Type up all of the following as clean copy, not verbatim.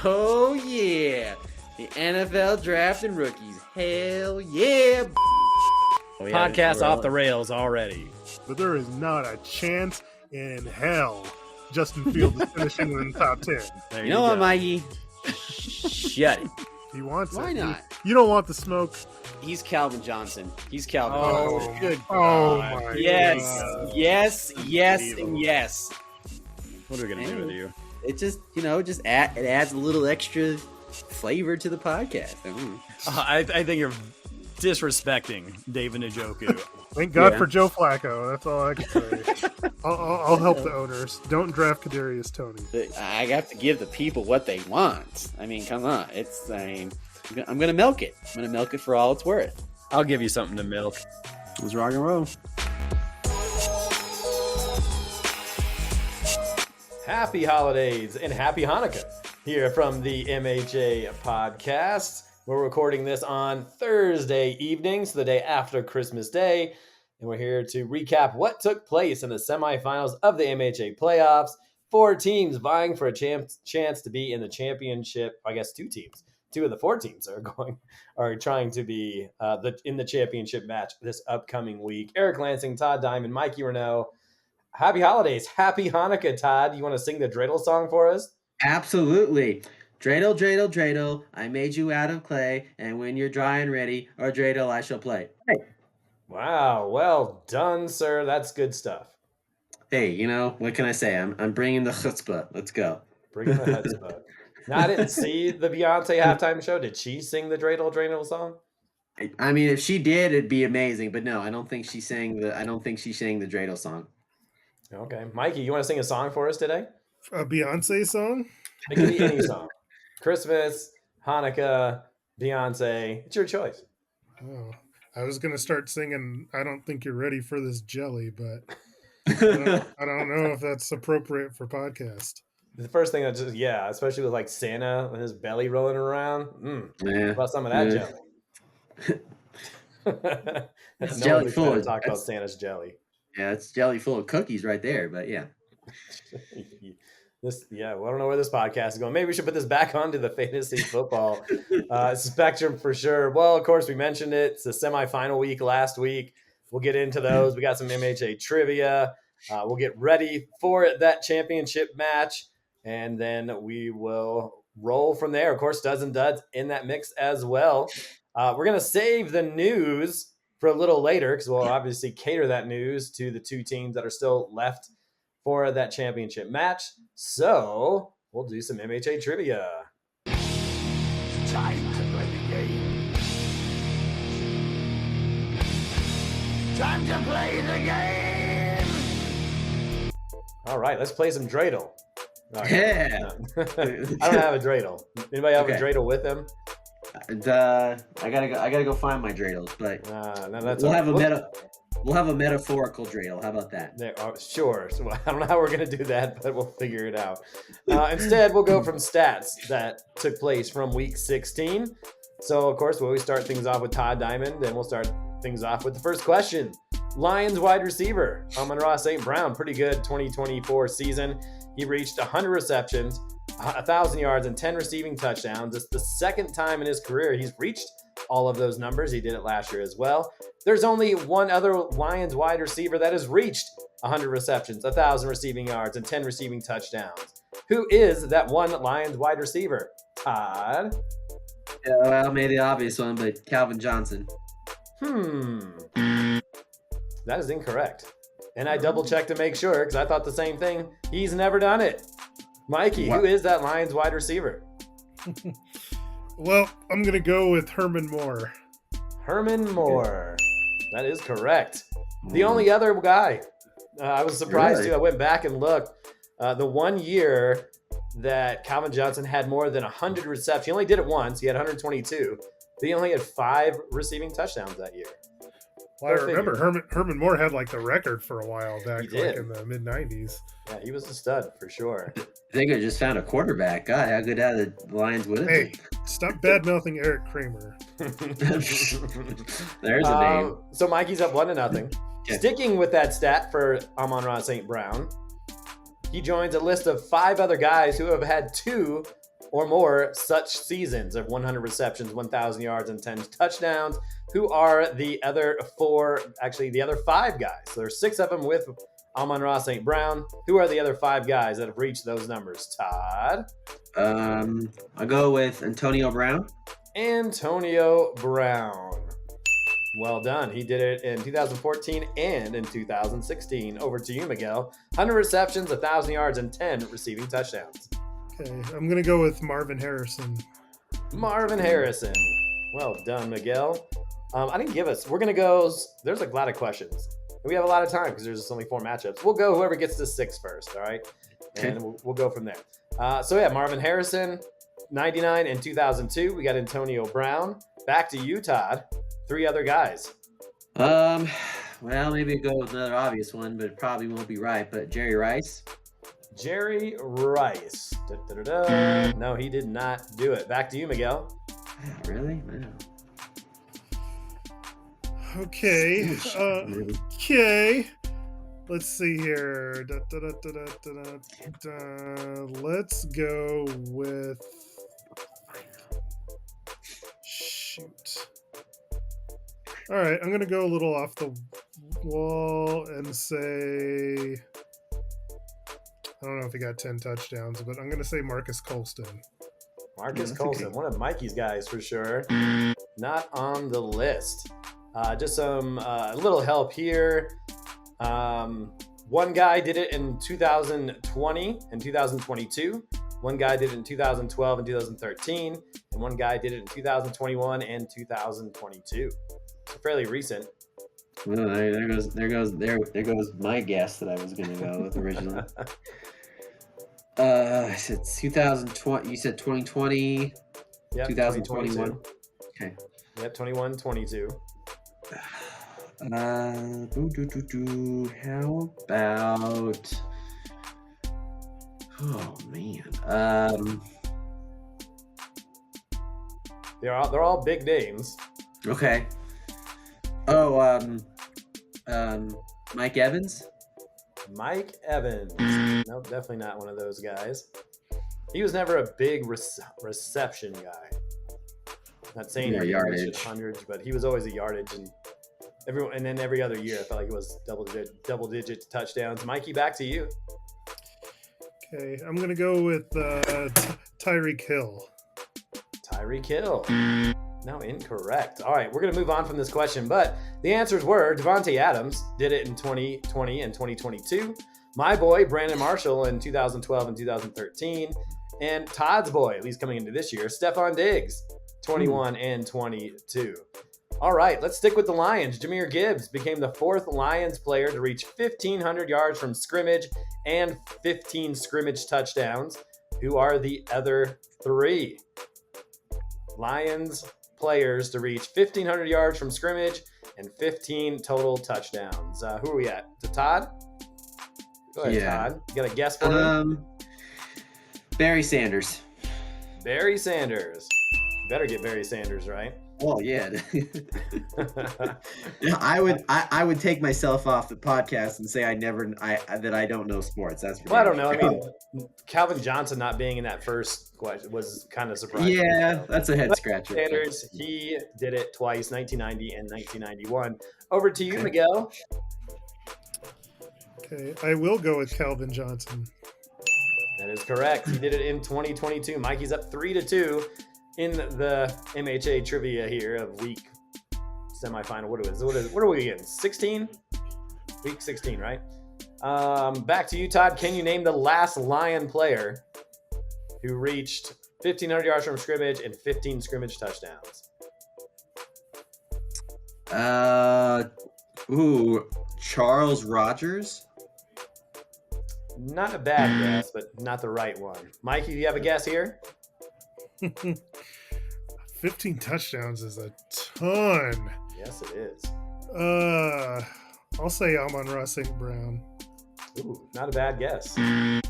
Oh, yeah. The NFL draft and rookies. Hell yeah. Podcast off the rails already. But there is not a chance in hell Justin Fields is finishing in the top 10. You know what, Mikey? Shut it. He wants Why it. not? You don't want the smoke. He's Calvin Johnson. He's Calvin Oh, Johnson. good. Oh, God. my Yes, God. yes, and yes. What are we gonna do with you? It just, it adds a little extra flavor to the podcast. I think you're disrespecting David Njoku. Thank God Yeah. for Joe Flacco. That's all I can say. I'll help the owners. Don't draft Kadarius Toney. I have to give the people what they want. I mean, come on. I'm going to milk it. I'm going to milk it for all it's worth. I'll give you something to milk. Let's rock and roll. Happy holidays and happy Hanukkah here from the MHA podcast. We're recording this on Thursday evening, so the day after Christmas Day, and we're here to recap what took place in the semifinals of the MHA playoffs. 4 teams vying for a chance to be in the championship. I guess 2 teams. 2 of the 4 teams are trying to be in the championship match this upcoming week. Eric Lansing, Todd Diamond, Mikey Renault. Happy holidays. Happy Hanukkah, Todd. You want to sing the dreidel song for us? Absolutely. Dreidel, dreidel, dreidel, I made you out of clay, and when you're dry and ready, our dreidel I shall play. Hey. Wow. Well done, sir. That's good stuff. Hey, what can I say? I'm bringing the chutzpah. Let's go. Bring the chutzpah. Now, I didn't see the Beyonce halftime show. Did she sing the dreidel song? I mean, if she did, it'd be amazing. But no, I don't think she sang the dreidel song. Okay. Mikey, you want to sing a song for us today? A Beyonce song? It can be any song. Christmas, Hanukkah, Beyonce. It's your choice. Oh, I was going to start singing I Don't Think You're Ready for This Jelly, but I don't know if that's appropriate for podcast. The first thing that especially with like Santa and his belly rolling around. Yeah. About some of that jelly. It's jelly full. Talk about Santa's jelly. Yeah, it's jelly full of cookies right there. But yeah. I don't know where this podcast is going. Maybe we should put this back onto the fantasy football spectrum for sure. Well, of course, we mentioned it. It's the semifinal week last week. We'll get into those. We got some MHA trivia. We'll get ready for that championship match, and then we will roll from there. Of course, Duds and Duds in that mix as well. We're going to save the news for a little later because we'll obviously cater that news to the 2 teams that are still left for that championship match. So we'll do some MHA trivia. Time to play the game. Time to play the game. All right, let's play some dreidel. All right. Yeah. I don't have a dreidel. Anybody have a dreidel with them? I gotta go find my dreidels, but No, that's we'll all have right. we'll have a metaphorical dreidel. How about that? Sure. So I don't know how we're going to do that, but we'll figure it out. Instead, we'll go from stats that took place from week 16. So, of course, we'll always start things off with Todd Diamond, and we'll start things off with the first question. Lions wide receiver, Amon-Ra St. Brown, pretty good 2024 season. He reached 100 receptions, 1,000 yards, and 10 receiving touchdowns. It's the second time in his career he's reached all of those numbers. He did it last year as well. There's only one other Lions wide receiver that has reached 100 receptions, 1,000 receiving yards, and 10 receiving touchdowns. Who is that one Lions wide receiver? Todd? Yeah, well, maybe the obvious one, but Calvin Johnson. That is incorrect. And I double-checked to make sure because I thought the same thing. He's never done it. Mikey, What? Who is that Lions wide receiver? Well, I'm going to go with Herman Moore. Herman Moore. That is correct. The only other guy. I was surprised Really? too. I went back and looked. The one year that Calvin Johnson had more than 100 receptions, he only did it once. He had 122. But he only had 5 receiving touchdowns that year. Well, I Go remember figure. Herman Moore had like the record for a while back He did. in the mid-90s. Yeah, he was a stud for sure. They could have just found a quarterback. God, how good out of the Lions would have Hey, stop bad-mouthing Eric Kramer. There's a name. So Mikey's up 1-0. Okay. Sticking with that stat for Amon-Ra St. Brown, he joins a list of 5 other guys who have had 2 or more such seasons of 100 receptions, 1,000 yards, and 10 touchdowns. Who are the other the other 5 guys? So there's 6 of them with Amon-Ra St. Brown. Who are the other 5 guys that have reached those numbers? Todd? I'll go with Antonio Brown. Antonio Brown. Well done. He did it in 2014 and in 2016. Over to you, Miguel. 100 receptions, 1,000 yards, and 10 receiving touchdowns. Okay, I'm going to go with Marvin Harrison. Marvin Harrison. Well done, Miguel. I didn't give us. We're going to go. There's a lot of questions. We have a lot of time because there's only 4 matchups. We'll go whoever gets to 6 first, all right? And we'll go from there. Marvin Harrison, 99 and 2002. We got Antonio Brown. Back to you, Todd. 3 other guys. Well, maybe go with another obvious one, but it probably won't be right. But Jerry Rice. Jerry Rice. No, he did not do it. Back to you, Miguel. Really? Wow. Okay. Okay. Let's see here. Let's go with. Shoot. All right, I'm gonna go a little off the wall and say. I don't know if he got 10 touchdowns, but I'm gonna say Marcus Colston. Marcus Colston, one of Mikey's guys for sure. Not on the list. Just some little help here. One guy did it in 2020 and 2022. One guy did it in 2012 and 2013. And one guy did it in 2021 and 2022. So fairly recent. Well, there goes my guess that I was going to go with originally. I said 2020. You said 2020. Yep, 2021. Okay. Yep, 21, 22. How about? Oh man. They're all big names. Okay. Oh, Mike Evans. Mike Evans. Nope, definitely not one of those guys. He was never a big reception guy. Not saying he yardage hundreds, but he was always a yardage, and every other year I felt like it was double digit touchdowns. Mikey, back to you. Okay, I'm gonna go with Tyreek Hill. Tyreek Hill. No, incorrect. All right, we're going to move on from this question, but the answers were Devontae Adams did it in 2020 and 2022. My boy, Brandon Marshall, in 2012 and 2013. And Todd's boy, at least coming into this year, Stephon Diggs, 21 and 22. All right, let's stick with the Lions. Jahmyr Gibbs became the 4th Lions player to reach 1,500 yards from scrimmage and 15 scrimmage touchdowns. Who are the other 3? Lions players to reach 1,500 yards from scrimmage and 15 total touchdowns. Who are we at? To Todd? Go ahead, Todd. You got a guess for me? Barry Sanders. Barry Sanders. You better get Barry Sanders right. Oh yeah. I would take myself off the podcast and say that I don't know sports. That's for I don't know. I mean, Calvin Johnson not being in that first question was kind of surprising. Yeah, that's a head scratcher. Sanders, he did it twice, 1990 and 1991. Over to you, Miguel. Okay, I will go with Calvin Johnson. That is correct. He did it in 2022. Mikey's up 3-2 in the MHA trivia here of week semifinal. What are we in? 16? Week 16, right? Back to you, Todd. Can you name the last Lion player who reached 1,500 yards from scrimmage and 15 scrimmage touchdowns? Charles Rogers. Not a bad guess, but not the right one. Mikey, do you have a guess here? 15 touchdowns is a ton. Yes, it is. I'll say Amon-Ra St. Brown. Ooh, not a bad guess. We're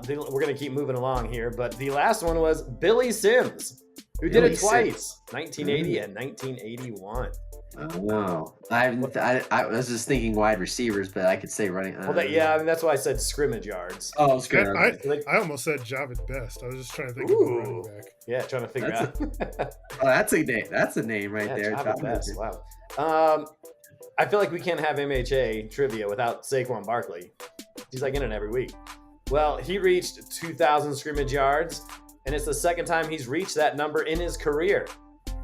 going to keep moving along here, but the last one was Billy Sims, who did it twice, 1980 and 1981. Oh, I was just thinking wide receivers, but I could say running. Well, I mean, that's why I said scrimmage yards. Oh, it's good. I, Okay. I almost said Javid Best. I was just trying to think of a running back. Yeah, trying to figure That's out. Oh, that's a name. That's a name right Yeah, there. Javid Best. Wow. I feel like we can't have MHA trivia without Saquon Barkley. He's like in it every week. Well, he reached 2,000 scrimmage yards, and it's the second time he's reached that number in his career.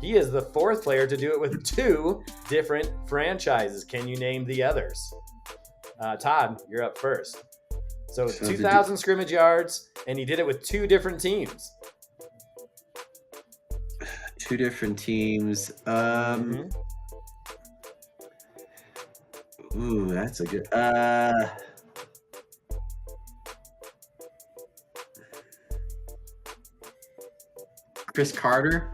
He is the fourth player to do it with 2 different franchises. Can you name the others? Todd, you're up first. So 2,000 scrimmage yards, and he did it with 2 different teams. 2 different teams. Ooh, that's a good. Chris Carter.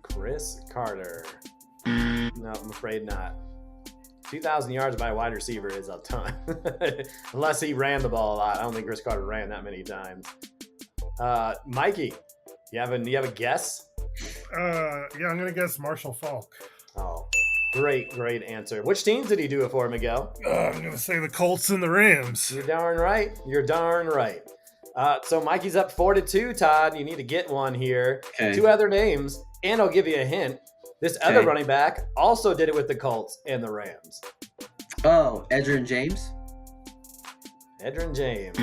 Chris Carter. No, I'm afraid not. 2,000 yards by a wide receiver is a ton. Unless he ran the ball a lot. I don't think Chris Carter ran that many times. Mikey, you have a guess? Yeah, I'm gonna guess Marshall Falk. Oh, great answer. Which teams did he do it for, Miguel? I'm gonna say the Colts and the Rams. You're darn right. So Mikey's up 4-2, Todd. You need to get one here. Okay. 2 other names, and I'll give you a hint. This other running back also did it with the Colts and the Rams. Oh, Edgerrin James. Edgerrin James.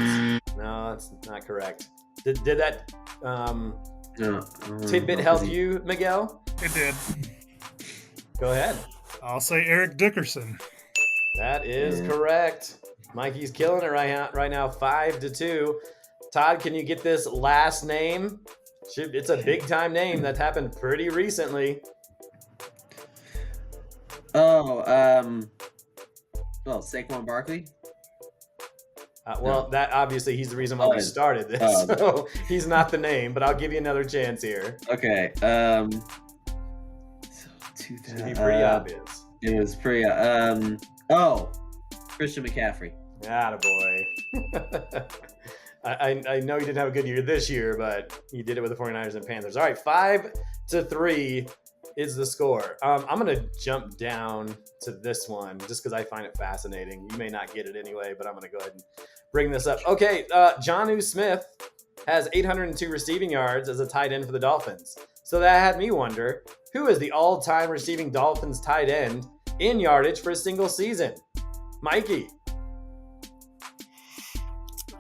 No, that's not correct. Did that No. tidbit help you, Miguel? It did. Go ahead. I'll say Eric Dickerson. That is correct. Mikey's killing it right now, 5-2. Todd, can you get this last name? It's a big time name that happened pretty recently. Oh, Saquon Barkley. That obviously he's the reason why we started this. So he's not the name, but I'll give you another chance here. Okay. Should be pretty obvious. It was pretty. Christian McCaffrey. Attaboy. I know he didn't have a good year this year, but he did it with the 49ers and Panthers. All right, 5-3 is the score. I'm going to jump down to this one just because I find it fascinating. You may not get it anyway, but I'm going to go ahead and bring this up. Okay, Jonnu Smith has 802 receiving yards as a tight end for the Dolphins. So that had me wonder, who is the all-time receiving Dolphins tight end in yardage for a single season? Mikey.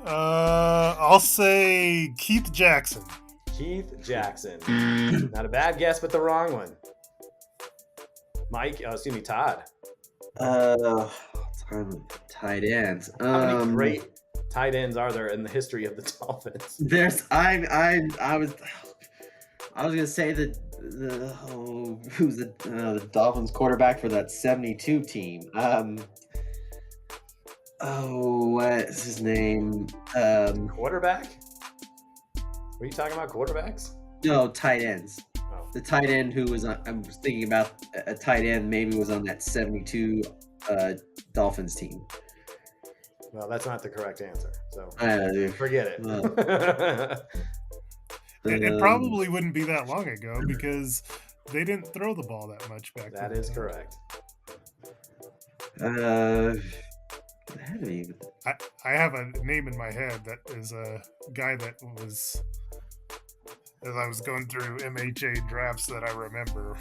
I'll say Keith Jackson. Keith Jackson. Not a bad guess, but the wrong one. Todd. Time of tight ends. How many great tight ends are there in the history of the Dolphins? I was gonna say who's the Dolphins quarterback for that 72 team? What's his name? Quarterback? Were you talking about quarterbacks? No, tight ends. Oh. The tight end who was on, I was thinking about a tight end maybe was on that 72 Dolphins team. Well, that's not the correct answer. So Forget forget it. It probably wouldn't be that long ago because they didn't throw the ball that much back then. That is correct. I have a name in my head that is a guy that was, as I was going through MHA drafts that I remember.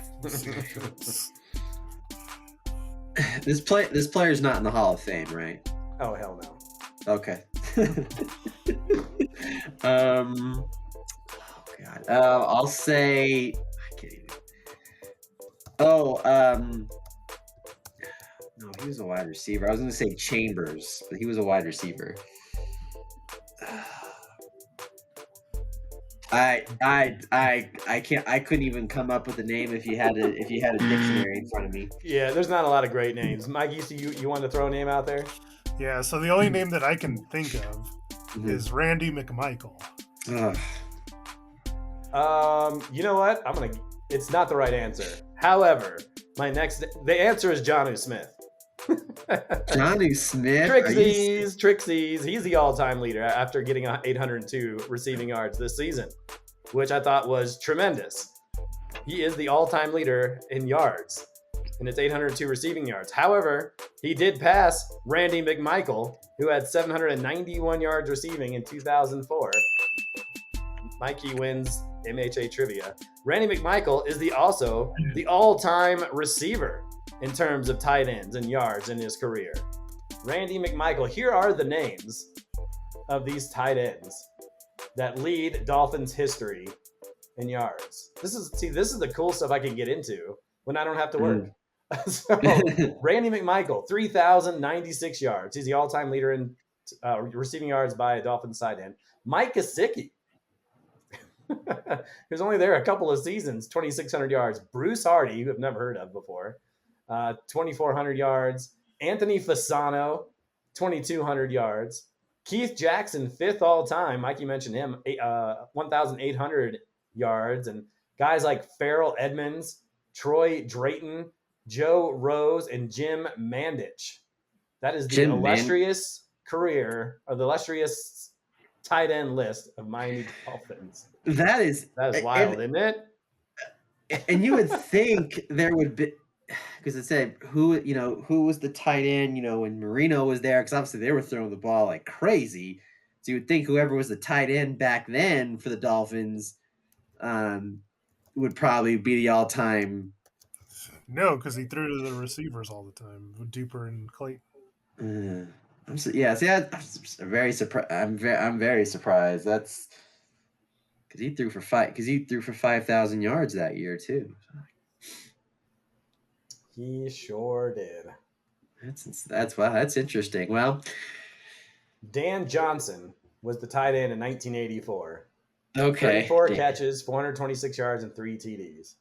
This player's not in the Hall of Fame, right? Oh, hell no. Okay. Oh God. I'll say. I can't even. No, he was a wide receiver. I was going to say Chambers, but he was a wide receiver. I can't. I couldn't even come up with a name if you had a dictionary in front of me. Yeah, there's not a lot of great names. Mikey, so you want to throw a name out there? Yeah, so the only name that I can think of is Randy McMichael. You know what? It's not the right answer. However, the answer is Jonnu Smith. Jonnu Smith? Trixies. He's the all-time leader after getting 802 receiving yards this season, which I thought was tremendous. He is the all-time leader in yards. and it's 802 receiving yards. However, he did pass Randy McMichael, who had 791 yards receiving in 2004. Mikey wins MHA trivia. Randy McMichael is also the all-time receiver in terms of tight ends and yards in his career. Randy McMichael. Here are the names of these tight ends that lead Dolphins history in yards. This is the cool stuff I can get into when I don't have to work. So Randy McMichael, 3,096 yards. He's the all-time leader in receiving yards by a Dolphins tight end. Mike Gesicki, he was only there a couple of seasons, 2,600 yards. Bruce Hardy, who I've never heard of before, 2,400 yards. Anthony Fasano, 2,200 yards. Keith Jackson, fifth all time. Mikey mentioned him, 1,800 yards. And guys like Farrell Edmonds, Troy Drayton, Joe Rose, and Jim Mandich. That is the illustrious career, or the illustrious tight end list of Miami Dolphins. That is wild, isn't it? And you would think there would be, because it said who was the tight end, when Marino was there, because obviously they were throwing the ball like crazy. So you would think whoever was the tight end back then for the Dolphins would probably be the all-time. No, because he threw to the receivers all the time, Duper and Clayton. I'm very surprised. I'm very surprised. That's because he threw for 5,000 yards that year too. He sure did. That's interesting. Well, Dan Johnson was the tight end in 1984. Okay. 34 catches, 426 yards, and 3 TDs.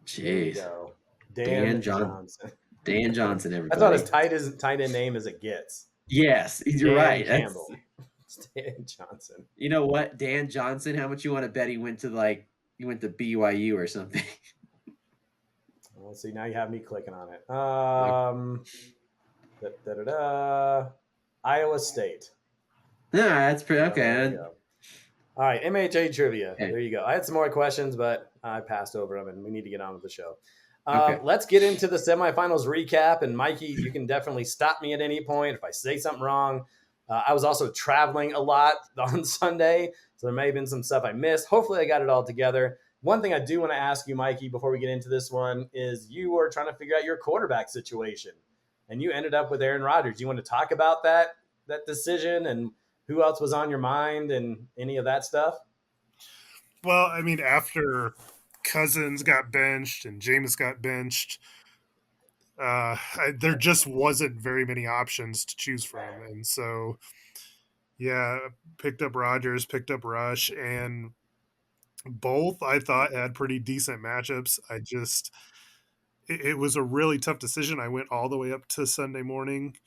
Jeez. There you go. Dan Johnson. Dan Johnson, everybody. That's about as tight end name as it gets. Yes, you're right. Campbell. Dan Johnson. You know what? Dan Johnson, how much you want to bet he went to BYU or something? Let's see. Now you have me clicking on it. Iowa State. Yeah, that's pretty okay. All right, MHA trivia. Okay. There you go. I had some more questions, but I passed over them, and we need to get on with the show. Okay. Let's get into the semifinals recap. And Mikey, you can definitely stop me at any point if I say something wrong. I was also traveling a lot on Sunday, so there may have been some stuff I missed. Hopefully I got it all together. One thing I do want to ask you, Mikey, before we get into this one, is you were trying to figure out your quarterback situation, and you ended up with Aaron Rodgers. Do you want to talk about that decision and who else was on your mind and any of that stuff? Well, I mean, after Cousins got benched and Jameis got benched, there just wasn't very many options to choose from. And so, yeah, picked up Rodgers, picked up Rush, and both I thought had pretty decent matchups. It was a really tough decision. I went all the way up to Sunday morning.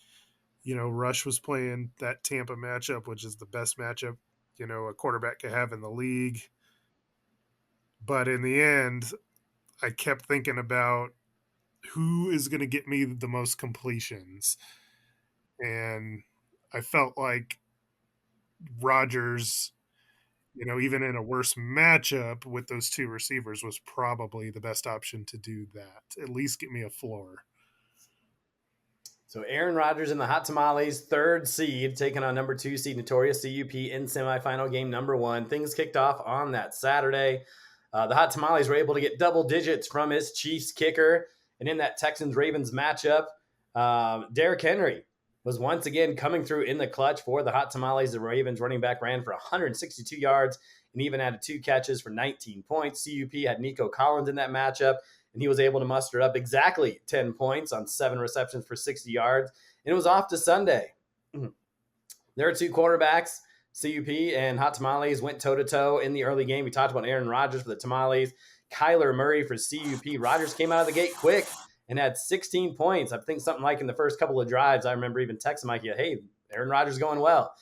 Rush was playing that Tampa matchup, which is the best matchup, a quarterback could have in the league. But in the end, I kept thinking about who is going to get me the most completions. And I felt like Rodgers, even in a worse matchup with those two receivers, was probably the best option to do that. At least get me a floor. So Aaron Rodgers in the Hot Tamales, 3rd seed, taking on number 2 seed Notorious CUP in semifinal game number 1. Things kicked off on that Saturday. The Hot Tamales were able to get double digits from his Chiefs kicker. And in that Texans-Ravens matchup, Derrick Henry was once again coming through in the clutch for the Hot Tamales. The Ravens running back ran for 162 yards and even added 2 catches for 19 points. CUP had Nico Collins in that matchup, and he was able to muster up exactly 10 points on 7 receptions for 60 yards. And it was off to Sunday. There are 2 quarterbacks. CUP and Hot Tamales went toe-to-toe in the early game. We talked about Aaron Rodgers for the Tamales, Kyler Murray for CUP. Rodgers came out of the gate quick and had 16 points. I think something like in the first couple of drives, I remember even texting Mikey, hey, Aaron Rodgers going well.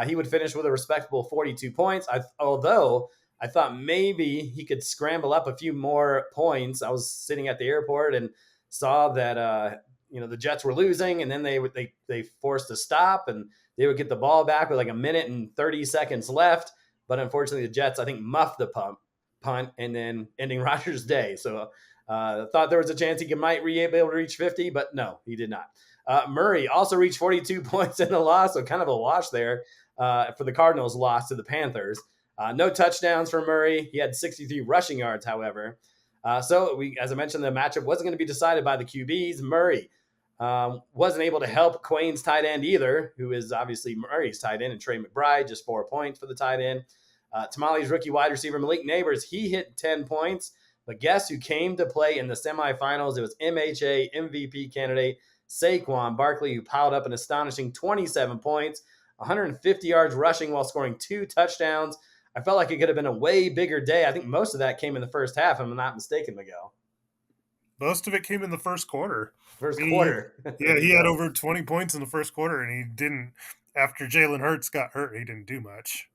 He would finish with a respectable 42 points, although I thought maybe he could scramble up a few more points. I was sitting at the airport and saw that the Jets were losing, and then they forced a stop, and they would get the ball back with like a minute and 30 seconds left. But unfortunately, the Jets, I think, muffed the punt and then ending Rodgers' day. So Thought there was a chance he might be able to reach 50, but no, he did not. Murray also reached 42 points in the loss, so kind of a wash there for the Cardinals' loss to the Panthers. No touchdowns for Murray. He had 63 rushing yards, however. As I mentioned, the matchup wasn't going to be decided by the QBs. Murray wasn't able to help Quain's tight end either, who is obviously Murray's tight end, and Trey McBride, just 4 points for the tight end. Tamales rookie wide receiver Malik Neighbors, he hit 10 points. But guess who came to play in the semifinals? It was MHA MVP candidate Saquon Barkley, who piled up an astonishing 27 points, 150 yards rushing while scoring 2 touchdowns. I felt like it could have been a way bigger day. I think most of that came in the first half, if I'm not mistaken, Miguel. Most of it came in the first quarter. First quarter. Yeah, he had over 20 points in the first quarter, and he didn't, after Jalen Hurts got hurt, he didn't do much.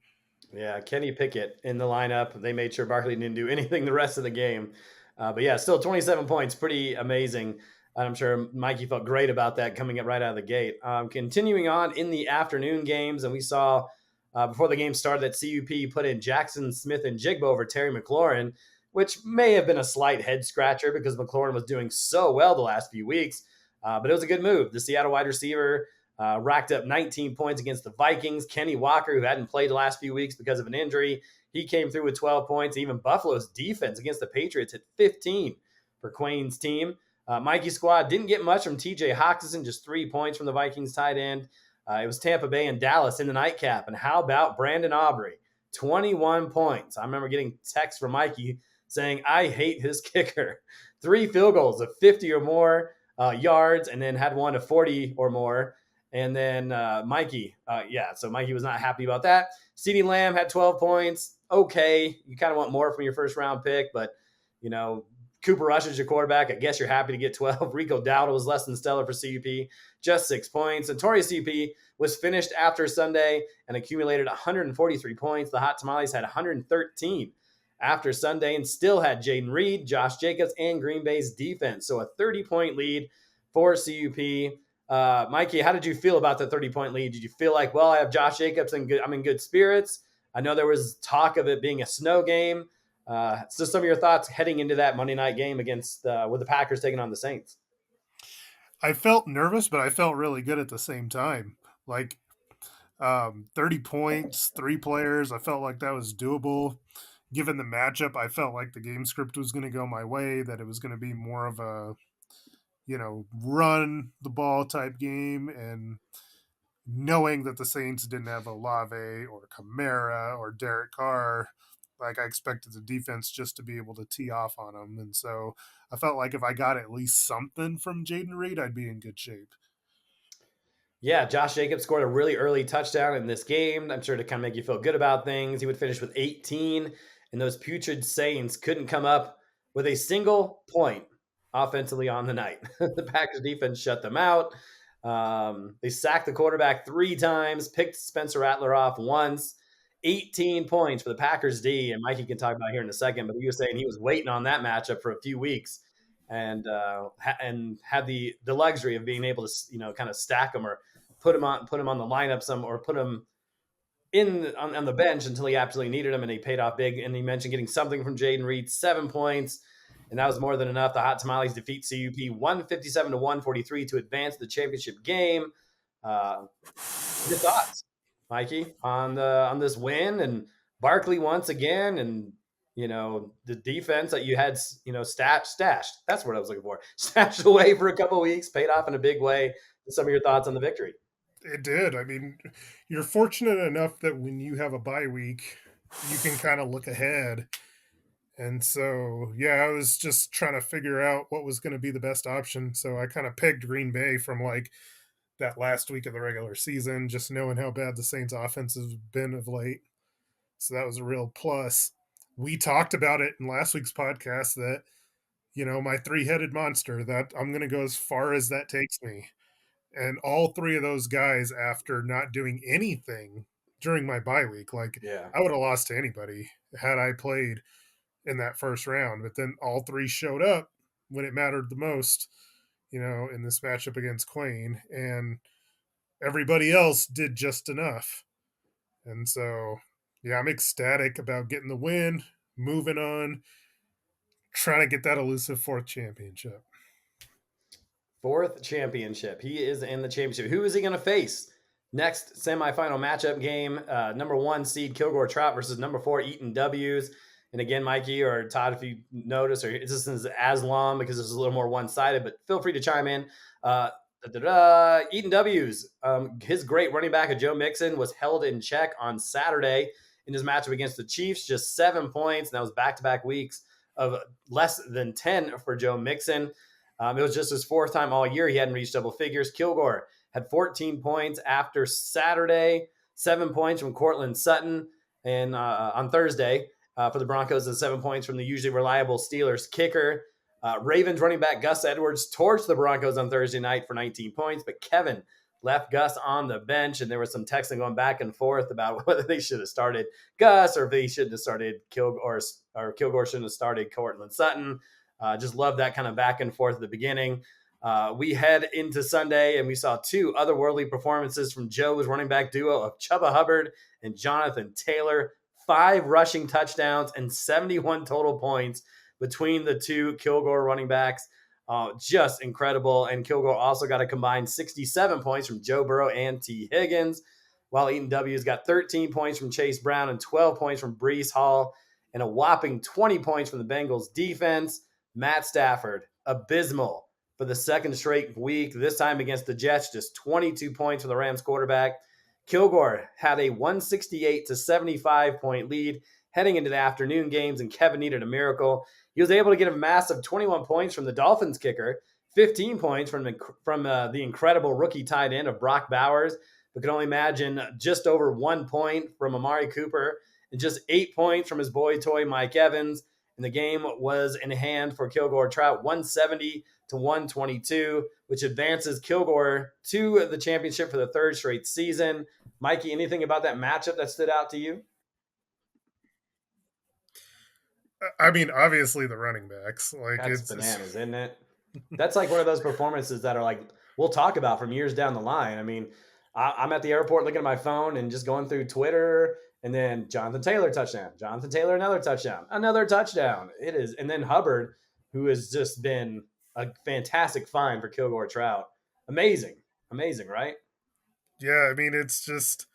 Yeah, Kenny Pickett in the lineup. They made sure Barkley didn't do anything the rest of the game. But yeah, still 27 points, pretty amazing. I'm sure Mikey felt great about that coming up right out of the gate. Continuing on in the afternoon games, and we saw before the game started that CUP put in Jackson Smith and Jigba over Terry McLaurin, which may have been a slight head scratcher because McLaurin was doing so well the last few weeks. But it was a good move. The Seattle wide receiver racked up 19 points against the Vikings. Kenny Walker, who hadn't played the last few weeks because of an injury, he came through with 12 points. Even Buffalo's defense against the Patriots hit 15 for Quain's team. Mikey's squad didn't get much from TJ Hawkinson, just 3 points from the Vikings tight end. It was Tampa Bay and Dallas in the nightcap. And how about Brandon Aubrey? 21 points. I remember getting texts from Mikey saying, I hate his kicker. 3 field goals of 50 or more yards, and then had one of 40 or more. And then Mikey, so Mikey was not happy about that. CeeDee Lamb had 12 points. Okay, you kind of want more from your first round pick, but, Cooper Rush is your quarterback. I guess you're happy to get 12. Rico Dowdle was less than stellar for CUP, just 6 points. Notorious CUP was finished after Sunday and accumulated 143 points. The Hot Tamales had 113 after Sunday and still had Jaden Reed, Josh Jacobs, and Green Bay's defense. So a 30-point lead for CUP. Mikey, how did you feel about the 30-point lead? Did you feel like, well, I have Josh Jacobs and I'm in good spirits? I know there was talk of it being a snow game. So some of your thoughts heading into that Monday night game against with the Packers taking on the Saints. I felt nervous, but I felt really good at the same time. Like 30 points, 3 players. I felt like that was doable. Given the matchup, I felt like the game script was going to go my way, that it was going to be more of a, run the ball type game. And knowing that the Saints didn't have Olave or Kamara or Derek Carr, like I expected the defense just to be able to tee off on them. And so I felt like if I got at least something from Jaden Reed, I'd be in good shape. Yeah, Josh Jacobs scored a really early touchdown in this game. I'm sure to kind of make you feel good about things. He would finish with 18, and those putrid Saints couldn't come up with a single point offensively on the night. The Packers defense shut them out. They sacked the quarterback 3 times, picked Spencer Rattler off once. 18 points for the Packers D, and Mikey can talk about here in a second, but he was saying he was waiting on that matchup for a few weeks and had the luxury of being able to kind of stack them or put him on the lineup some or put him on the bench until he absolutely needed him, and he paid off big. And he mentioned getting something from Jaden Reed, 7 points, and that was more than enough. The Hot Tamales defeat CUP 157-143 to advance the championship game. Your thoughts, Mikey, on this win and Barkley once again, and the defense that you had stashed. That's what I was looking for. Stashed away for a couple of weeks, paid off in a big way. Some of your thoughts on the victory? It did. I mean, you're fortunate enough that when you have a bye week, you can kind of look ahead. And so, yeah, I was just trying to figure out what was going to be the best option. So I kind of pegged Green Bay from like that last week of the regular season, just knowing how bad the Saints offense has been of late. So that was a real plus. We talked about it in last week's podcast that, my 3-headed monster, that I'm going to go as far as that takes me. And all 3 of those guys, after not doing anything during my bye week, like I would have lost to anybody had I played in that first round. But then all 3 showed up when it mattered the most, in this matchup against Quain. And everybody else did just enough. And so, yeah, I'm ecstatic about getting the win, moving on, Trying to get that elusive 4th championship. 4th championship. He is in the championship. Who is he going to face? Next semifinal matchup game, number 1 seed Kilgore Trout versus number 4 Eaton W's. And again, Mikey or Todd, if you notice, or this isn't as long because this is a little more one-sided, but feel free to chime in. Eaton W's, his great running back of Joe Mixon was held in check on Saturday in his matchup against the Chiefs, just 7 points, and that was back-to-back weeks of less than 10 for Joe Mixon. It was just his 4th time all year. He hadn't reached double figures. Kilgore had 14 points after Saturday, 7 points from Cortland Sutton, and on Thursday for the Broncos, and 7 points from the usually reliable Steelers kicker. Ravens running back Gus Edwards torched the Broncos on Thursday night for 19 points, but Kevin left Gus on the bench, and there was some texting going back and forth about whether they should have started Gus or if they shouldn't have started Kilgore, or Kilgore shouldn't have started Cortland Sutton. Just love that kind of back and forth at the beginning. We head into Sunday, and we saw 2 otherworldly performances from Joe's running back duo of Chuba Hubbard and Jonathan Taylor. 5 rushing touchdowns and 71 total points between the 2 Kilgore running backs. Just incredible. And Kilgore also got a combined 67 points from Joe Burrow and T. Higgins, while Eaton W's got 13 points from Chase Brown and 12 points from Breece Hall, and a whopping 20 points from the Bengals defense. Matt Stafford, abysmal for the 2nd straight week, this time against the Jets, just 22 points for the Rams quarterback. Kilgore had a 168 to 75 point lead heading into the afternoon games, and Kevin needed a miracle. He was able to get a massive 21 points from the Dolphins kicker, 15 points from the incredible rookie tight end of Brock Bowers, but could only imagine just over 1 point from Amari Cooper, and just 8 points from his boy toy Mike Evans. And the game was in hand for Kilgore Trout, 170 to 122, which advances Kilgore to the championship for the 3rd straight season. Mikey, anything about that matchup that stood out to you? I mean, obviously the running backs. Like, That's it's bananas, isn't it? That's like one of those performances that are like we'll talk about from years down the line. I mean, I'm at the airport looking at my phone and just going through Twitter, and then Jonathan Taylor touchdown, Jonathan Taylor another touchdown. It is, and then Hubbard, who has just been a fantastic find for Kilgore Trout. Amazing, right? Yeah, I mean, it's just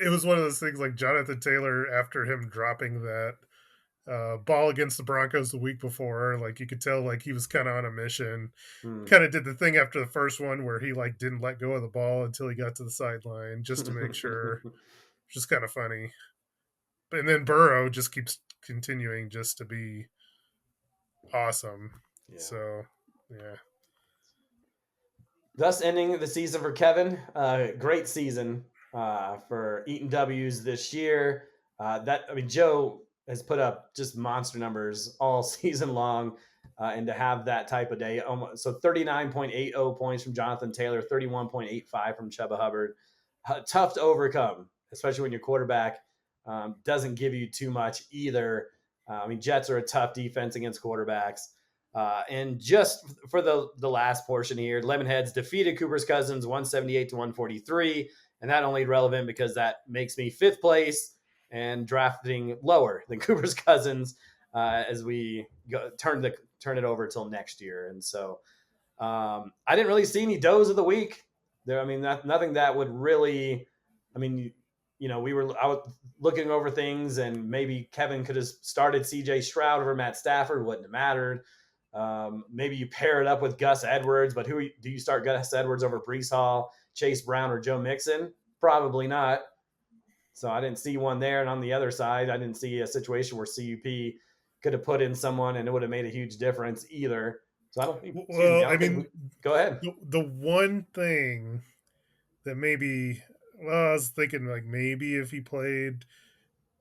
it was one of those things like Jonathan Taylor after him dropping that ball against the Broncos the week before. Like, you could tell like he was kind of on a mission. Kind of did the thing after the first one where he like didn't let go of the ball until he got to the sideline just to make sure. Just kind of funny. And then Burrow just keeps continuing just to be awesome. Yeah. So, yeah. Thus ending the season for Kevin. Great season for Eaton W's this year. Joe has put up just monster numbers all season long, and to have that type of day, so 39.80 points from Jonathan Taylor, 31.85 from Chuba Hubbard. Tough to overcome, especially when your quarterback doesn't give you too much either. Jets are a tough defense against quarterbacks. And just for the last portion here, Lemonheads defeated Cooper's Cousins 178 to 143. And that only relevant because that makes me 5th place and drafting lower than Cooper's Cousins as we turn it over till next year. And so I didn't really see any does of the week there. Nothing that would really, I was looking over things, and maybe Kevin could have started CJ Stroud over Matt Stafford. Wouldn't have mattered. Maybe you pair it up with Gus Edwards, but who do you start Gus Edwards over Breece Hall, Chase Brown, or Joe Mixon? Probably not. So I didn't see one there. And on the other side, I didn't see a situation where CUP could have put in someone and it would have made a huge difference either. So I don't think. Go ahead. The one thing that maybe, I was thinking like maybe if he played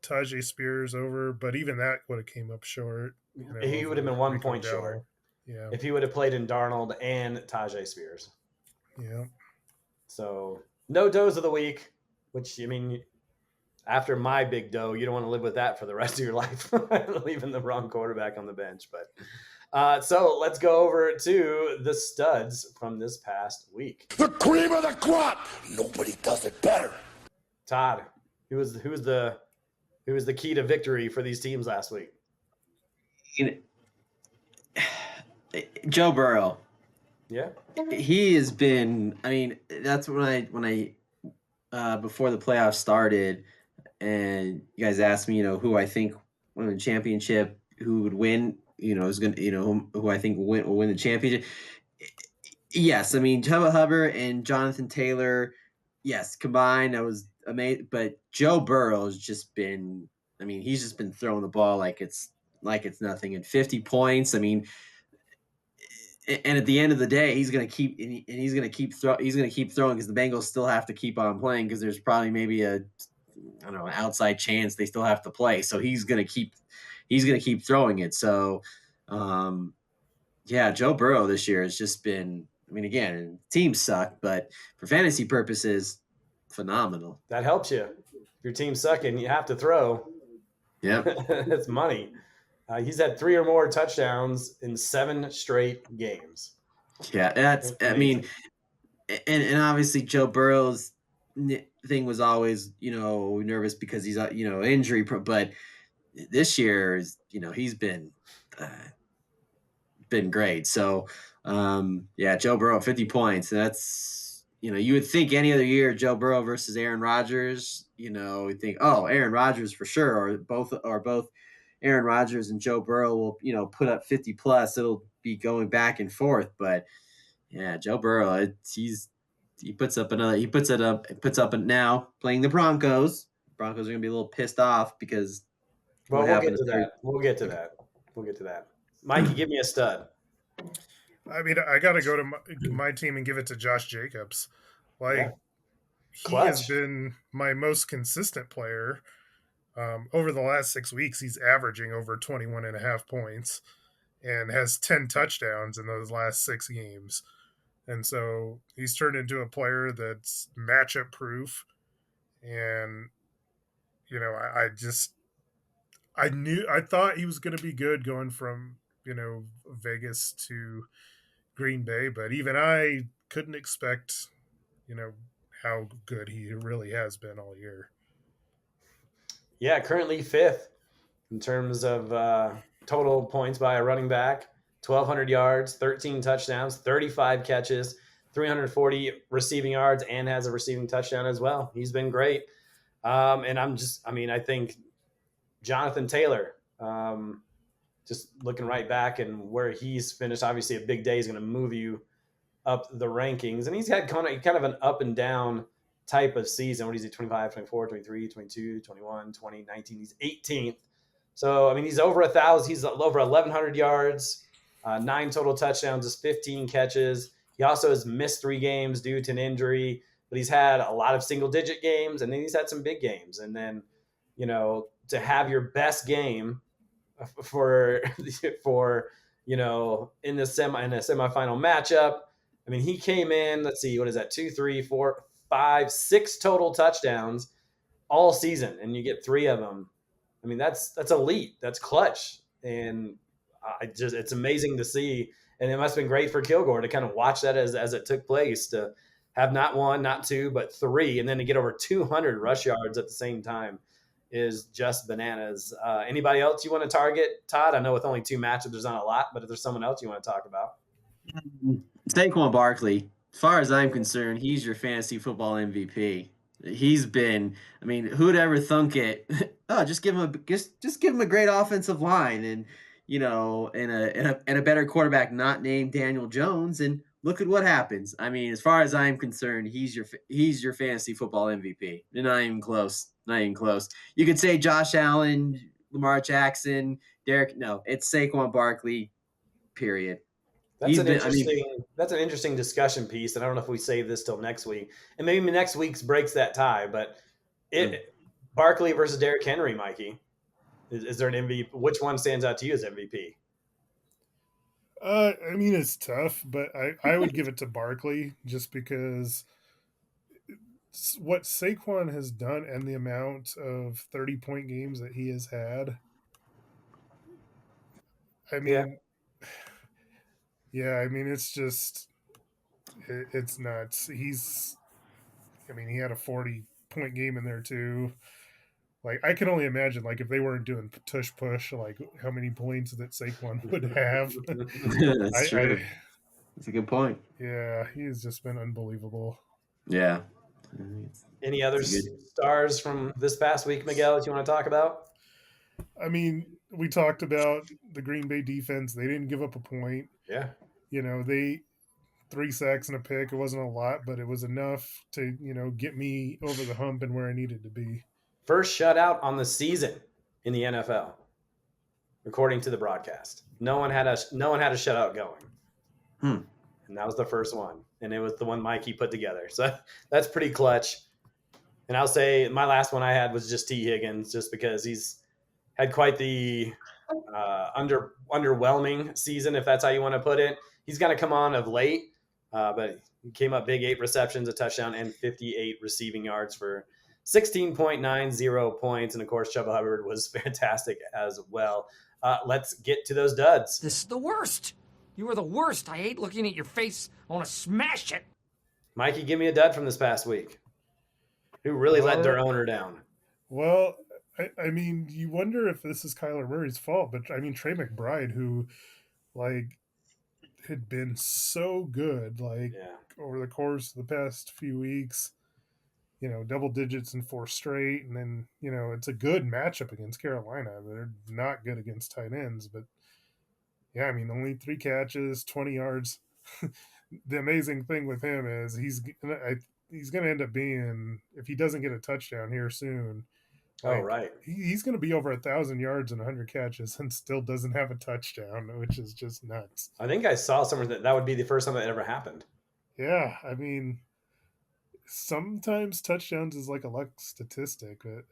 Tajay Spears over, but even that would have came up short. He would have been 1 point short. Yeah. If he would have played in Darnold and Tajay Spears. Yeah. So no does of the week, which after my big dough, you don't want to live with that for the rest of your life, leaving the wrong quarterback on the bench. But so let's go over to the studs from this past week. The cream of the crop. Nobody does it better. Todd, who was the key to victory for these teams last week? You know, Joe Burrow, Yeah. he has been. I mean, that's when I before the playoffs started, and you guys asked me, who I think won the championship, who would win, is going to, who I think will win the championship. Yes, I mean Chuba Hubbard and Jonathan Taylor. Yes, combined, that was amazing. But Joe Burrow has just been. I mean, he's just been throwing the ball like it's nothing. And 50 points. I mean, and at the end of the day, he's going to keep and he's going to keep throwing because the Bengals still have to keep on playing because there's probably maybe a I don't know an outside chance they still have to play. So he's going to keep throwing it. So yeah, Joe Burrow this year has just been. I mean, again, teams suck, but for fantasy purposes, phenomenal. That helps you. If your team's sucking, you have to throw. Yep. It's money. He's had 3 or more touchdowns in 7 straight games. Yeah, that's. It's I mean, amazing. and obviously Joe Burrow's thing was always nervous because he's injury, but this year is he's been great. So yeah, Joe Burrow 50 points. That's you would think any other year Joe Burrow versus Aaron Rodgers. You think Aaron Rodgers for sure, or both Aaron Rodgers and Joe Burrow will put up 50 plus. It'll be going back and forth, but yeah, Joe Burrow, he puts up now playing the Broncos. Broncos are gonna be a little pissed off because Well, what we'll get happened to to their. that. We'll get to that. We'll get to that. Mikey, give me a stud. I mean, I got to go to my team and give it to Josh Jacobs. Yeah. Like, he has Clutch. been my most consistent player. Over the last 6 weeks, he's averaging over 21 and a half points and has 10 touchdowns in those last 6 games. And so he's turned into a player that's matchup proof. And, I thought he was going to be good going from, Vegas to Green Bay, but even I couldn't expect, you know, how good he really has been all year. Yeah, currently 5th in terms of total points by a running back. 1,200 yards, 13 touchdowns, 35 catches, 340 receiving yards, and has a receiving touchdown as well. He's been great. And I think Jonathan Taylor, just looking right back and where he's finished, obviously a big day is going to move you up the rankings. And he's had kind of an up and down type of season. What is he, 25, 24, 23, 22, 21, 20, 19? He's 18th. So, I mean, he's over 1,000. He's over 1,100 yards, 9 total touchdowns, just 15 catches. He also has missed 3 games due to an injury, but he's had a lot of single digit games, and then he's had some big games. And then, to have your best game for in a semifinal matchup. I mean, he came in. Let's see, what is that? 2, 3, 4, 5, 6 total touchdowns all season, and you get 3 of them. I mean, that's elite. That's clutch, and it's amazing to see. And it must have been great for Kilgore to kind of watch that as it took place, to have not 1, not 2, but 3, and then to get over 200 rush yards at the same time is just bananas. Anybody else you want to target, Todd? I know with only 2 matchups, there's not a lot, but if there's someone else you want to talk about. Saquon Barkley, as far as I'm concerned, he's your fantasy football MVP. He's been. I mean, who'd ever thunk it? Oh, just give him a great offensive line, and and a better quarterback not named Daniel Jones, and look at what happens. I mean, as far as I'm concerned, he's your fantasy football MVP. Not even close. Not even close. You could say Josh Allen, Lamar Jackson, Derek. No, it's Saquon Barkley. Period. That's He's an been. I mean, interesting discussion piece, and I don't know if we save this till next week, and maybe next week's breaks that tie. But Barkley versus Derrick Henry, Mikey, is there an MVP? Which one stands out to you as MVP? I mean, it's tough, but I would give it to Barkley just because what Saquon has done and the amount of 30-point games that he has had. I Yeah, mean, yeah, I mean, it's nuts. I mean, he had a 40-point game in there too. Like I can only imagine, like if they weren't doing tush push, like how many points that Saquon would have. That's true. That's a good point. Yeah, he's just been unbelievable. Yeah. Any other It's a good. stars from this past week, Miguel, that you want to talk about? I mean, we talked about the Green Bay defense. They didn't give up a point. Yeah. They 3 sacks and a pick. It wasn't a lot, but it was enough to, get me over the hump and where I needed to be. First shutout on the season in the NFL, according to the broadcast. No one had a shutout going. And that was the first one. And it was the one Mikey put together. So that's pretty clutch. And I'll say my last one I had was just T. Higgins, just because he's had quite the underwhelming season, if that's how you want to put it. He's going to come on of late, but he came up big, 8 receptions, a touchdown, and 58 receiving yards for 16.90 points. And of course, Chuba Hubbard was fantastic as well. Let's get to those duds. This is the worst. You are the worst. I hate looking at your face. I want to smash it. Mikey, give me a dud from this past week. Who really let their owner down? Well, I mean, you wonder if this is Kyler Murray's fault, but I mean, Trey McBride, who had been so good, over the course of the past few weeks, double digits in 4 straight. And then, it's a good matchup against Carolina. They're not good against tight ends, but yeah, I mean, only 3 catches, 20 yards. The amazing thing with him is he's going to end up being, if he doesn't get a touchdown here soon, right, he's going to be over 1,000 yards and 100 catches and still doesn't have a touchdown, which is just nuts. I think I saw somewhere that would be the first time that ever happened. Yeah, I mean, sometimes touchdowns is like a luck statistic, but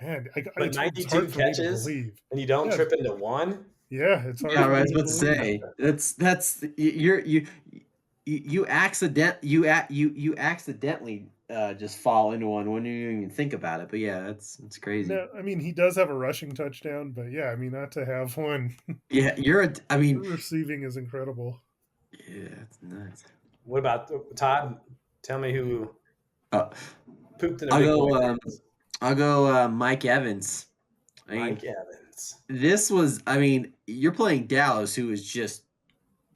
man, but 92 catches and you don't trip into one. Yeah, it's hard. Yeah, right. I was about to say that's you accidentally just fall into one when you even think about it. But yeah, it's crazy. No, I mean, he does have a rushing touchdown, but yeah, I mean, not to have one. Yeah, receiving is incredible. Yeah, it's nuts. What about Todd? Tell me who pooped in a I'll go Mike Evans. Mike Evans. This was, you're playing Dallas, who is just,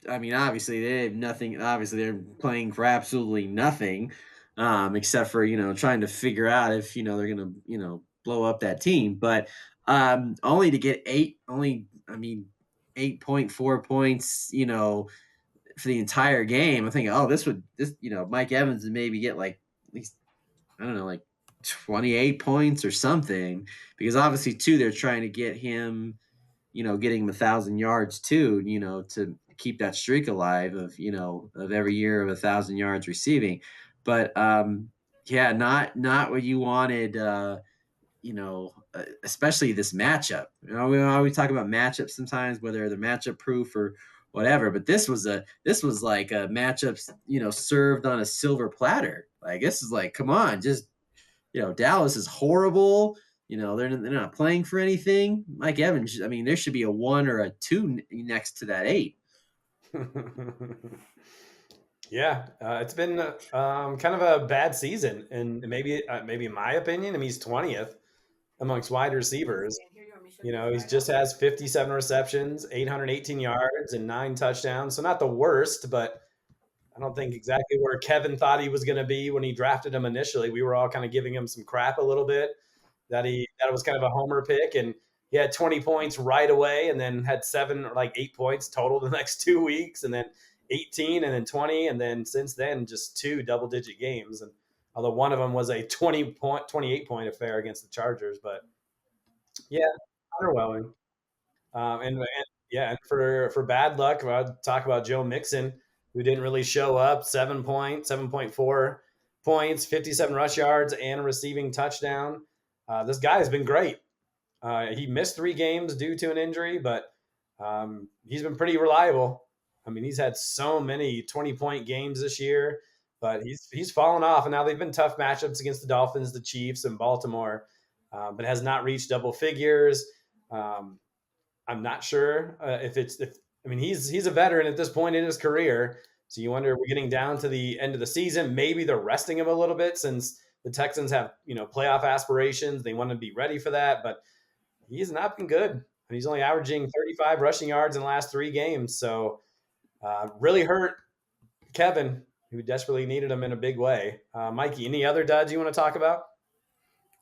obviously they have nothing. Obviously they're playing for absolutely nothing, except for trying to figure out if they're gonna blow up that team. But only to get 8.4 points, for the entire game. I'm thinking, this Mike Evans would maybe get like at least, I don't know, like 28 points or something, because obviously too they're trying to get him, getting him 1,000 yards too, to keep that streak alive of every year of 1,000 yards receiving. But yeah, not what you wanted. Especially this matchup. We always talk about matchups sometimes, whether they're matchup proof or whatever. But this was like a matchups, served on a silver platter. Like this is like, come on, just Dallas is horrible. They're not playing for anything. Mike Evans, there should be a 1 or a 2 next to that 8. Yeah, it's been kind of a bad season, and maybe in my opinion, he's 20th amongst wide receivers. He just has 57 receptions, 818 yards, and 9 touchdowns. So not the worst, but I don't think exactly where Kevin thought he was going to be when he drafted him initially. We were all kind of giving him some crap a little bit that it was kind of a homer pick, and he had 20 points right away, and then had 7 or 8 points total the next 2 weeks, and then 18, and then 20, and then since then just 2 double-digit games. And although one of them was a 28-point affair against the Chargers, but yeah, underwhelming. And for bad luck, I'll talk about Joe Mixon, who didn't really show up. 7.4 points, 57 rush yards, and a receiving touchdown. This guy has been great. He missed 3 games due to an injury, but he's been pretty reliable. He's had so many 20-point games this year, but he's fallen off. And now they've been tough matchups against the Dolphins, the Chiefs, and Baltimore, but has not reached double figures. I'm not sure he's a veteran at this point in his career. So you wonder, we're getting down to the end of the season. Maybe they're resting him a little bit since the Texans have, playoff aspirations. They want to be ready for that, but he's not been good. And he's only averaging 35 rushing yards in the last 3 games. So really hurt Kevin, who desperately needed him in a big way. Mikey, any other duds you want to talk about?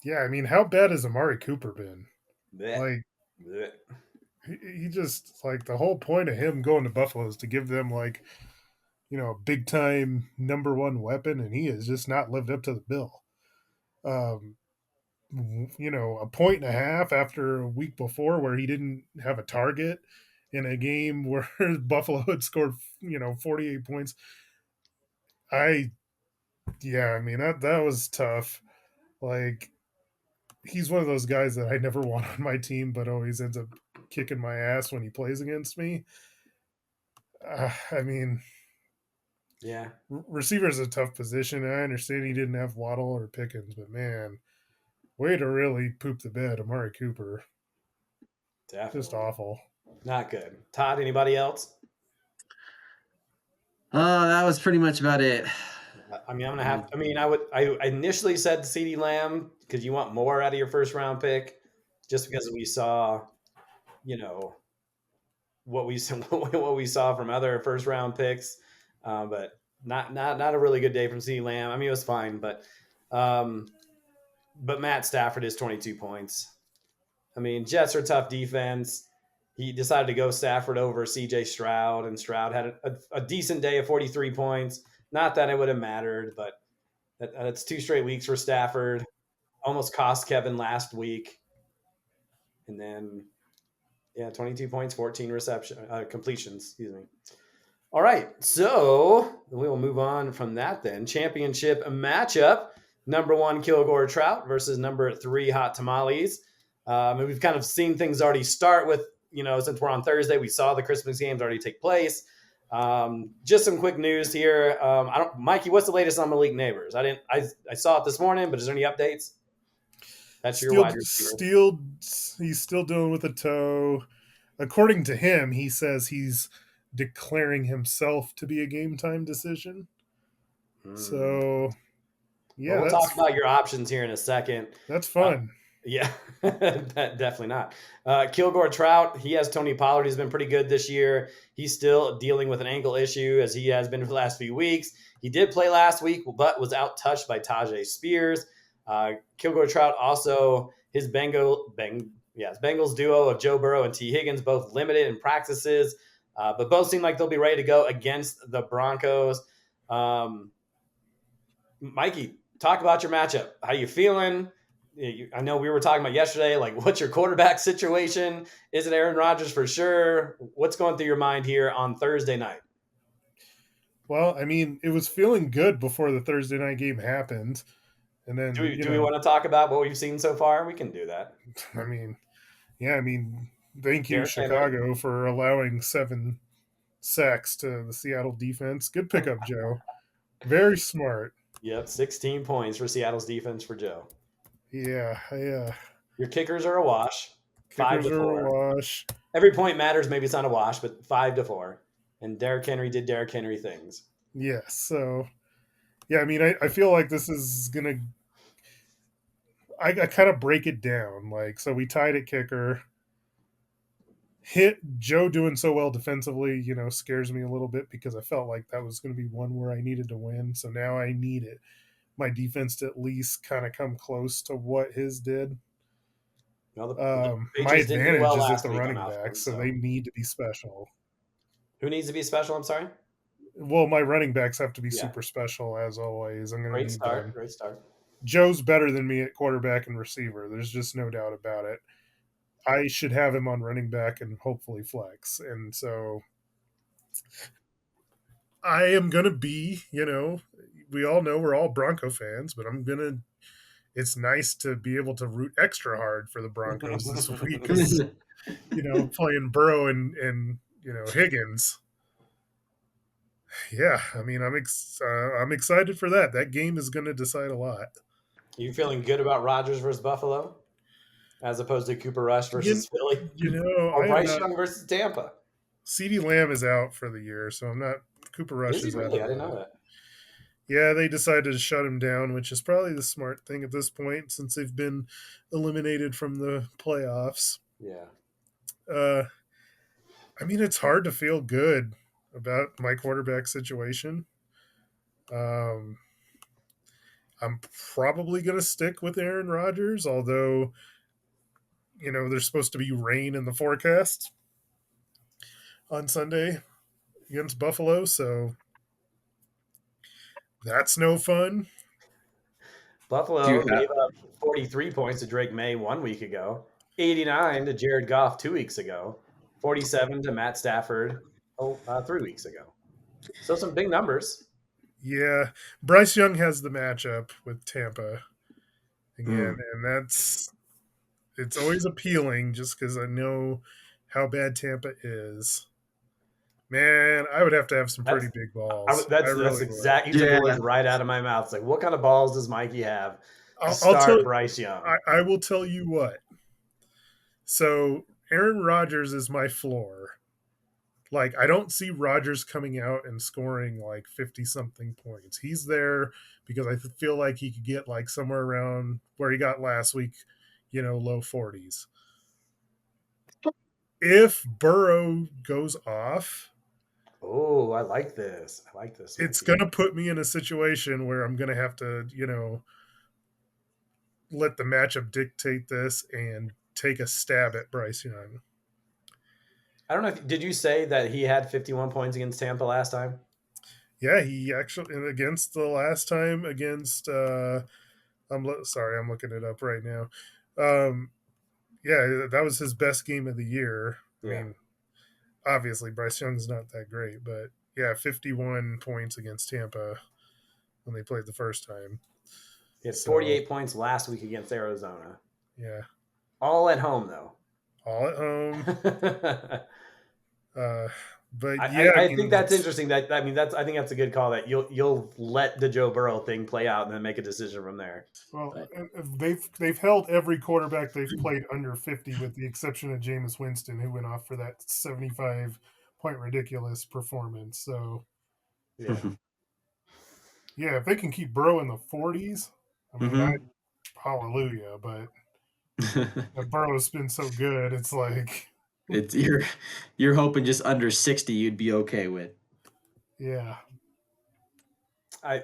Yeah, I mean, how bad has Amari Cooper been? Blech. Like, Blech. he just, like, the whole point of him going to Buffalo is to give them, like, a big time number 1 weapon, and he has just not lived up to the bill. A point and a half after a week before where he didn't have a target in a game where Buffalo had scored, 48 points. I mean, that was tough. Like, he's one of those guys that I never want on my team, but always ends up kicking my ass when he plays against me. I mean, yeah, receiver is a tough position. I understand he didn't have Waddle or Pickens, but man, way to really poop the bed, Amari Cooper. definitely. Just awful. Not good. Todd, anybody else? That was pretty much about it. I mean, I initially said CeeDee Lamb because you want more out of your first round pick, just because we saw, what we saw from other first round picks, but not a really good day from CeeDee Lamb. I mean, it was fine, but Matt Stafford is 22 points. I mean, Jets are tough defense. He decided to go Stafford over CJ Stroud, and Stroud had a decent day of 43 points. Not that it would have mattered, but that's 2 straight weeks for Stafford. Almost cost Kevin last week. And then, 22 points, 14 completions, excuse me. All right, so we will move on from that then. Championship matchup, number 1 Kilgore Trout versus number 3 Hot Tamales. And we've kind of seen things already start with, since we're on Thursday, we saw the Christmas games already take place. Just some quick news here. Mikey, what's the latest on Malik Neighbors? I saw it this morning, but is there any updates? That's your wide receiver. He's still dealing with a toe. According to him, he says he's declaring himself to be a game time decision. So, yeah, we'll talk about your options here in a second. That's fun. Yeah, definitely not. Kilgore Trout, he has Tony Pollard. He's been pretty good this year. He's still dealing with an ankle issue, as he has been for the last few weeks. He did play last week, but was out-touched by Tajay Spears. Kilgore Trout also, his Bengals duo of Joe Burrow and T. Higgins, both limited in practices, but both seem like they'll be ready to go against the Broncos. Mikey, talk about your matchup. How you feeling? I know we were talking about yesterday, like, what's your quarterback situation? Is it Aaron Rodgers for sure? What's going through your mind here on Thursday night? Well, I mean, it was feeling good before the Thursday night game happened. And then do we want to talk about what we've seen so far? We can do that. I mean, thank you, Chicago, for allowing 7 sacks to the Seattle defense. Good pickup, Joe. Very smart. Yep, 16 points for Seattle's defense for Joe. Yeah. Your kickers are a wash. 5 to 4. A wash. Every point matters. Maybe it's not a wash, but 5 to 4. And Derrick Henry did Derrick Henry things. Yeah. So, yeah, I mean, I feel like this is gonna. I kind of break it down. Like, so we tied at kicker. Hit Joe doing so well defensively, scares me a little bit because I felt like that was going to be one where I needed to win. So now I need it. My defense to at least kind of come close to what his did. Well, my advantage is at the running back, so they need to be special. Who needs to be special? I'm sorry. Well, my running backs have to be super special as always. I'm going to need them. Great start. Joe's better than me at quarterback and receiver. There's just no doubt about it. I should have him on running back and hopefully flex. And so I am going to be, we all know we're all Bronco fans, but it's nice to be able to root extra hard for the Broncos this week. Playing Burrow and Higgins. Yeah, I mean, I'm excited for that. That game is going to decide a lot. You feeling good about Rodgers versus Buffalo, as opposed to Cooper Rush versus Philly? Or Bryce Young versus Tampa. CeeDee Lamb is out for the year, so I'm not. Cooper Rush is out. Really? I didn't know that. Yeah, they decided to shut him down, which is probably the smart thing at this point since they've been eliminated from the playoffs. Yeah. Uh, I mean, it's hard to feel good about my quarterback situation. Um, I'm probably going to stick with Aaron Rodgers, although, there's supposed to be rain in the forecast on Sunday against Buffalo, so that's no fun. Do you Buffalo have? gave up 43 points to Drake May 1 week ago, 89 to Jared Goff 2 weeks ago, 47 to Matt Stafford 3 weeks ago. So some big numbers. Yeah, Bryce Young has the matchup with Tampa again, Mm. and it's always appealing just because I know how bad Tampa is. Man, I would have to have some pretty That's big balls. I that's really would. exact. You took the Yeah. words right out of my mouth. It's like, what kind of balls does Mikey have to I'll tell. start Bryce Young? I will tell you what. So Aaron Rodgers is my floor. Like, I don't see Rodgers coming out and scoring like 50 something points. He's there because I feel like he could get like somewhere around where he got last week, low 40s. If Burrow goes off, Oh, I like this. I like this. it's Mikey. going to put me in a situation where I'm going to have to, let the matchup dictate this and take a stab at Bryce Young. I don't know. Did you say that he had 51 points against Tampa last time? Yeah, he actually against the last time against. I'm looking it up right now. Yeah, that was his best game of the year. I mean, obviously Bryce Young's not that great, but yeah, 51 points against Tampa when they played the first time. He had 48 points last week against Arizona. Yeah, All at home though. all at home. But I think that's interesting. I think that's a good call. That you'll let the Joe Burrow thing play out and then make a decision from there. Well, they've held every quarterback they've played under 50, with the exception of Jameis Winston, who went off for that 75-point ridiculous performance. So, Yeah, yeah, if they can keep Burrow in the 40s, I mean, hallelujah. But Burrow's been so good, it's like It's you're hoping just under 60 you'd be okay with. yeah.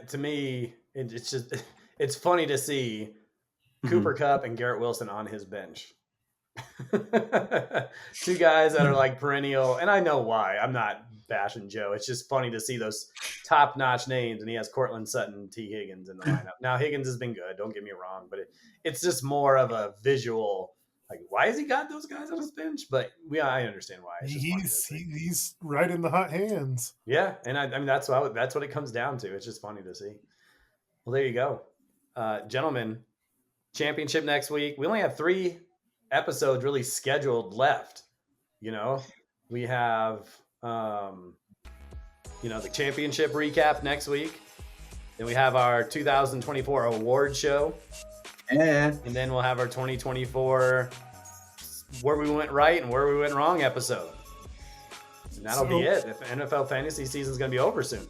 To me, it's just it's funny to see Cooper Kupp and Garrett Wilson on his bench. Two guys that are like perennial, and I know why. I'm not bashing Joe. It's just funny to see those top-notch names, and he has Cortland Sutton and T. Higgins in the lineup. Now, Higgins has been good, don't get me wrong, but it's just more of a visual. Like, why has he got those guys on his bench? But I understand why. He's right in the hot hands. Yeah, and I mean that's what it comes down to. It's just funny to see. Well, there you go, gentlemen. Championship next week. We only have 3 episodes really scheduled left. We have the championship recap next week. Then we have our 2024 award show. And And then we'll have our 2024 where we went right and where we went wrong episode. And that'll be it. If NFL fantasy season is going to be over soon.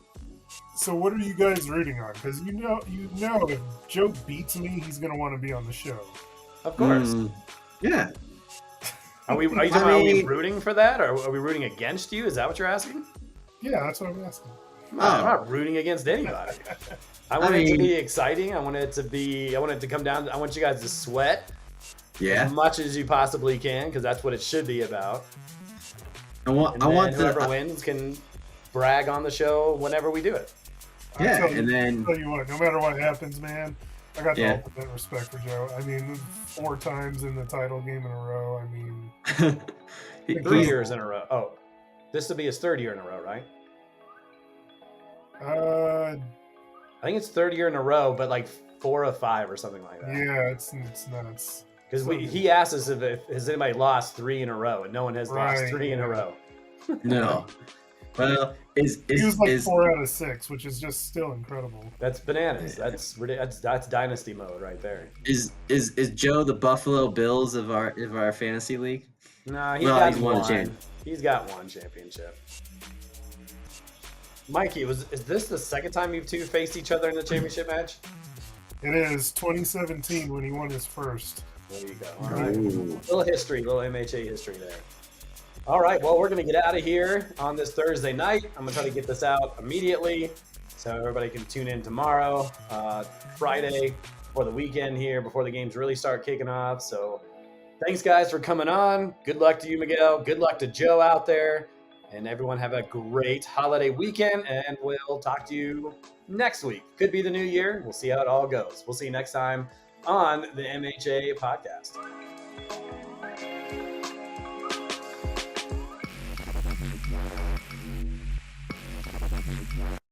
So what are you guys rooting on? Because if Joe beats me, he's going to want to be on the show. Of course. Yeah. Are you talking about, are we rooting for that, or are we rooting against you? Is that what you're asking? Yeah, that's what I'm asking. I'm not rooting against anybody. I want it to be exciting. I want it to come down. I want you guys to sweat as much as you possibly can, because that's what it should be about. Whoever wins can brag on the show whenever we do it. Yeah, I'll tell you what, no matter what happens, man, I got the ultimate respect for Joe. I mean, 4 times in the title game in a row. I mean, 3 years in a row. Oh, this will be his 3rd year in a row, right? I think it's 3rd year in a row, but like 4 of 5 or something like that. Yeah, it's nuts. Because he asked us if has anybody lost 3 in a row, and no one has lost 3 in a row. No. Well, he was like 4 out of 6, which is just still incredible. That's bananas. That's dynasty mode right there. Is Joe the Buffalo Bills of our fantasy league? No, he's got one championship. Mikey, is this the second time you two faced each other in the championship match? It is 2017 when he won his first. There you go. All right. Ooh. Little history, little MHA history there. All right, well, we're going to get out of here on this Thursday night. I'm going to try to get this out immediately so everybody can tune in tomorrow, Friday, for the weekend here, before the games really start kicking off. So thanks, guys, for coming on. Good luck to you, Miguel. Good luck to Joe out there. And everyone have a great holiday weekend, and we'll talk to you next week. Could be the new year. We'll see how it all goes. We'll see you next time on the MHA podcast.